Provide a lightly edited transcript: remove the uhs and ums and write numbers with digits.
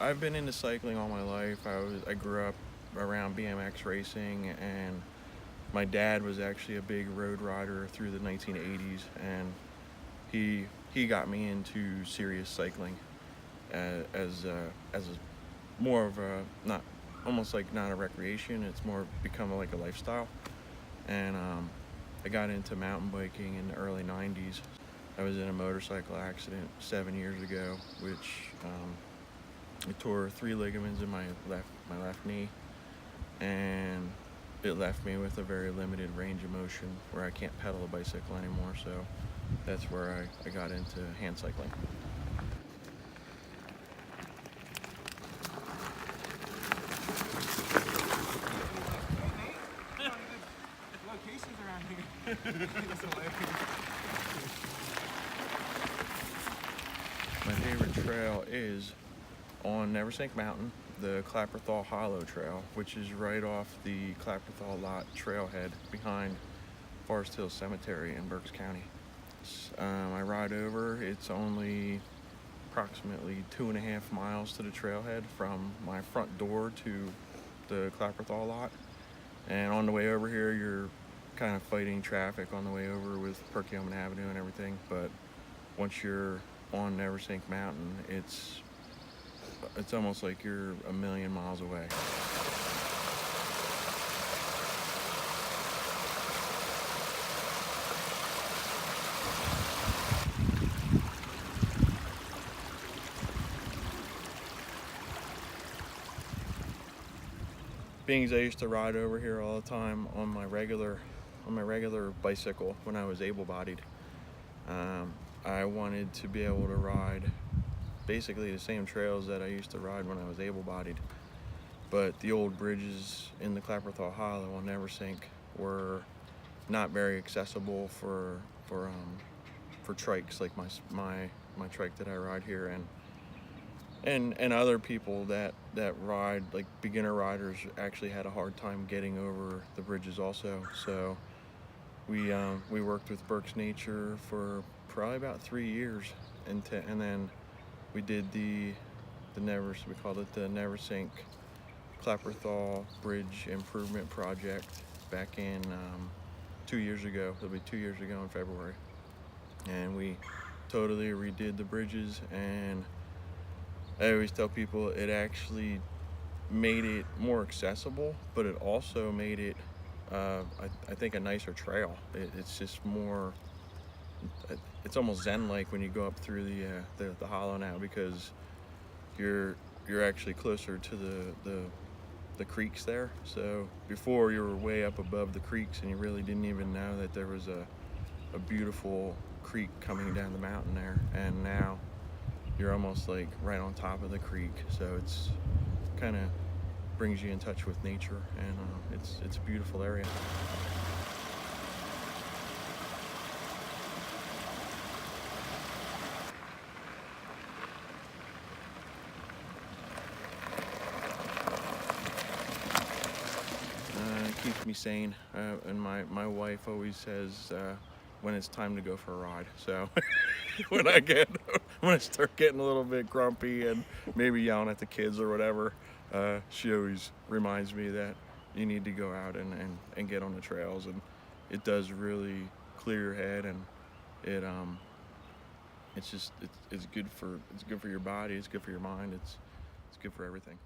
I've been into cycling all my life. I grew up around BMX racing, and my dad was actually a big road rider through the 1980s, and he got me into serious cycling as a more of a not almost like not a recreation. It's more become like a lifestyle, and I got into mountain biking in the early 90s. I was in a motorcycle accident 7 years ago, which I tore 3 ligaments in my left knee, and it left me with a very limited range of motion where I can't pedal a bicycle anymore. So that's where I got into hand cycling. Locations around here. My favorite trail is on Neversink Mountain, the Clapperthal Hollow Trail, which is right off the Clapperthal Lot trailhead behind Forest Hill Cemetery in Berks County. I ride over. It's only approximately 2.5 miles to the trailhead from my front door to the Clapperthal Lot. And on the way over here, you're kind of fighting traffic on the way over with Perkiomen Avenue and everything. But once you're on Neversink Mountain, it's almost like you're a million miles away. Being as I used to ride over here all the time on my regular bicycle when I was able-bodied, I wanted to be able to ride basically the same trails that I used to ride when I was able-bodied. But the old bridges in the Clapperthal Hollow on Neversink were not very accessible for trikes like my trike that I ride here, and other people that ride, like beginner riders, actually had a hard time getting over the bridges also. So we worked with Berks Nature for probably about 3 years, and then we did we called it the Neversink Clapperthal Bridge Improvement Project back in 2 years ago. It'll be 2 years ago in February, and we totally redid the bridges. And I always tell people it actually made it more accessible, but it also made it, I think, a nicer trail. It's just more, it's almost zen-like when you go up through the hollow now, because you're actually closer to the creeks there. So before, you were way up above the creeks and you really didn't even know that there was a beautiful creek coming down the mountain there, and now you're almost like right on top of the creek. So it's kind of brings you in touch with nature, and it's a beautiful area. It keeps me sane, and my wife always says when it's time to go for a ride. So when I start getting a little bit grumpy and maybe yelling at the kids or whatever, she always reminds me that you need to go out and get on the trails, and it does really clear your head, and it's good for your body, it's good for your mind, it's good for everything.